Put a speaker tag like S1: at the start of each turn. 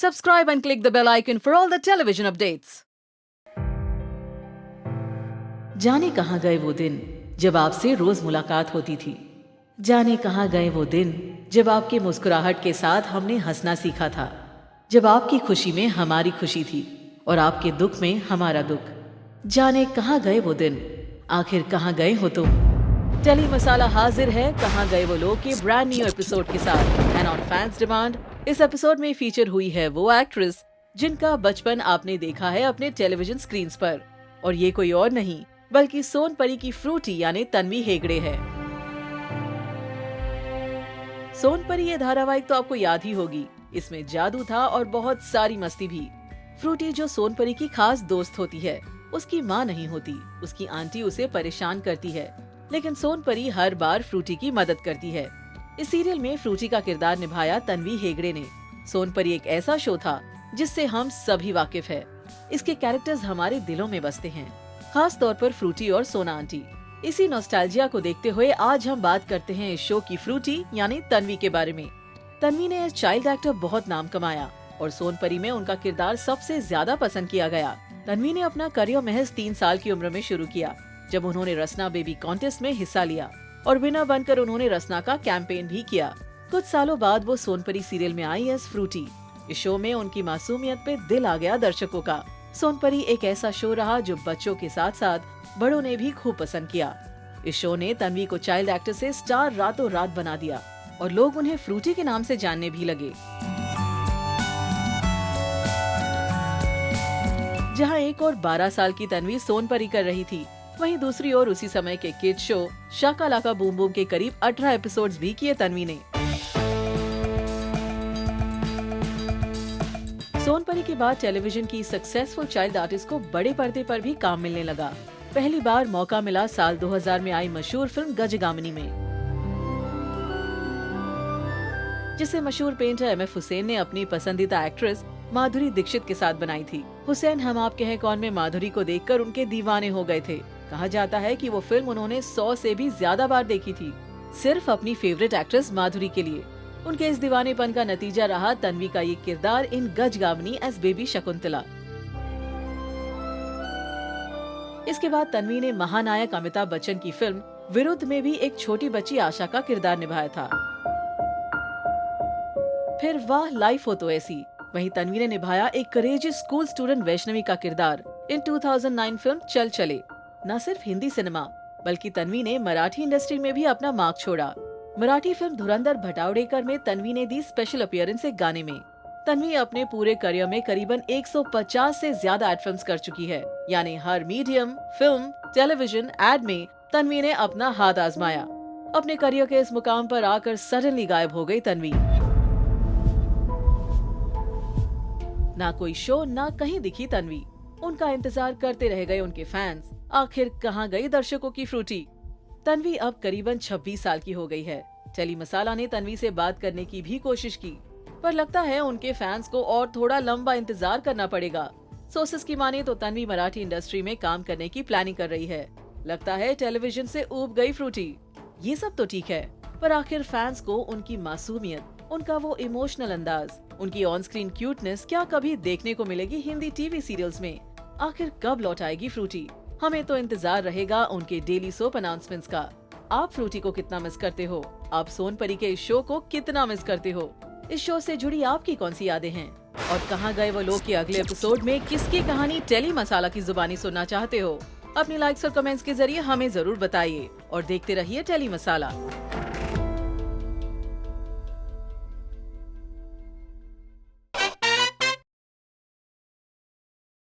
S1: Subscribe and click the bell icon for all the television updates. जाने कहाँ गए वो दिन जब आपसे रोज मुलाकात होती थी। जाने कहाँ गए वो दिन जब आपके मुस्कुराहट के साथ हमने हंसना सीखा था। जब आपकी खुशी में हमारी खुशी थी और आपके दुख में हमारा दुख। जाने कहाँ गए वो दिन, आखिर कहाँ गए हो तुम। टेली मसाला हाजिर है कहाँ गए वो लोग के ब्रांड न्यू एपिसोड के साथ एंड ऑन फैंस डिमांड। इस एपिसोड में फीचर हुई है वो एक्ट्रेस जिनका बचपन आपने देखा है अपने टेलीविजन स्क्रीन पर, और ये कोई और नहीं बल्कि सोनपरी की फ्रूटी यानी तन्वी हेगड़े है। सोनपरी ये धारावाहिक तो आपको याद ही होगी। इसमें जादू था और बहुत सारी मस्ती भी। फ्रूटी जो सोनपरी की खास दोस्त होती है, उसकी माँ नहीं होती, उसकी आंटी उसे परेशान करती है, लेकिन सोनपरी हर बार फ्रूटी की मदद करती है। इस सीरियल में फ्रूटी का किरदार निभाया तन्वी हेगड़े ने। सोनपरी एक ऐसा शो था जिससे हम सभी वाकिफ है। इसके कैरेक्टर्स हमारे दिलों में बसते हैं, खास तौर पर फ्रूटी और सोना आंटी। इसी नॉस्टैल्जिया को देखते हुए आज हम बात करते हैं इस शो की फ्रूटी यानी तन्वी के बारे में। तन्वी ने एज चाइल्ड एक्टर बहुत नाम कमाया और सोनपरी में उनका किरदार सबसे ज्यादा पसंद किया गया। तन्वी ने अपना करियर महज 3 साल की उम्र में शुरू किया, जब उन्होंने रसना बेबी कॉन्टेस्ट में हिस्सा लिया और विनर बनकर उन्होंने रसना का कैंपेन भी किया। कुछ सालों बाद वो सोनपरी सीरियल में आई एज फ्रूटी। इस शो में उनकी मासूमियत पे दिल आ गया दर्शकों का। सोनपरी एक ऐसा शो रहा जो बच्चों के साथ साथ बड़ों ने भी खूब पसंद किया। इस शो ने तन्वी को चाइल्ड एक्टर से स्टार रातों रात बना दिया और लोग उन्हें फ्रूटी के नाम से जानने भी लगे। जहां एक और 12 साल की तन्वी सोनपरी कर रही थी, वहीं दूसरी ओर उसी समय के किड शो शाका लाका बूम बूम के करीब 18 एपिसोड्स भी किए तन्वी ने। सोनपरी के बाद टेलीविजन की सक्सेसफुल चाइल्ड आर्टिस्ट को बड़े पर्दे पर भी काम मिलने लगा। पहली बार मौका मिला साल 2000 में आई मशहूर फिल्म गजगामिनी में, जिसे मशहूर पेंटर एम.एफ. हुसैन ने अपनी पसंदीदा एक्ट्रेस माधुरी दीक्षित के साथ बनाई थी। हुसैन हम आपके हैं कौन में माधुरी को देखकर उनके दीवाने हो गए थे। कहा जाता है कि वो फिल्म उन्होंने 100 से भी ज्यादा बार देखी थी, सिर्फ अपनी फेवरेट एक्ट्रेस माधुरी के लिए। उनके इस दीवानेपन का नतीजा रहा तन्वी का ये किरदार इन गजगामिनी एज बेबी शकुंतला। इसके बाद तन्वी ने महानायक अमिताभ बच्चन की फिल्म विरुद्ध में भी एक छोटी बच्ची आशा का किरदार निभाया था। फिर वाह लाइफ हो तो ऐसी, वहीं तन्वी ने निभाया एक करेजियस स्कूल स्टूडेंट वैष्णवी का किरदार इन 2009 फिल्म चल चले। न सिर्फ हिंदी सिनेमा बल्कि तन्वी ने मराठी इंडस्ट्री में भी अपना मार्क छोड़ा। मराठी फिल्म धुरंधर भटावड़ेकर में तन्वी ने दी स्पेशल अपीयरेंस एक गाने में। तन्वी अपने पूरे करियर में करीबन 150 से ज्यादा एड फिल्म्स कर चुकी है, यानी हर मीडियम, फिल्म, टेलीविजन, एड में तन्वी ने अपना हाथ आजमाया। अपने करियर के इस मुकाम पर आकर सडनली गायब हो गई तन्वी। ना कोई शो, ना कहीं दिखी तन्वी। उनका इंतजार करते रह गए उनके फैंस। आखिर कहाँ गई दर्शकों की फ्रूटी। तन्वी अब करीबन 26 साल की हो गई है। टेली मसाला ने तन्वी से बात करने की भी कोशिश की, पर लगता है उनके फैंस को और थोड़ा लंबा इंतजार करना पड़ेगा। सोर्सेस की माने तो तन्वी मराठी इंडस्ट्री में काम करने की प्लानिंग कर रही है। लगता है टेलीविजन से ऊब गई फ्रूटी। ये सब तो ठीक है, पर आखिर फैंस को उनकी मासूमियत, उनका वो इमोशनल अंदाज, उनकी ऑन स्क्रीन क्यूटनेस क्या कभी देखने को मिलेगी हिंदी टीवी सीरियल्स में। आखिर कब लौट आएगी फ्रूटी। हमें तो इंतजार रहेगा उनके डेली सोप अनाउंसमेंट्स का। आप फ्रूटी को कितना मिस करते हो? आप सोनपरी के इस शो को कितना मिस करते हो? इस शो से जुड़ी आपकी कौन सी यादें हैं? और कहाँ गए वो लोग के अगले एपिसोड में किसकी कहानी टेली मसाला की जुबानी सुनना चाहते हो? अपनी लाइक्स और कमेंट्स के जरिए हमें जरूर बताइए और देखते रहिए टेली मसाला।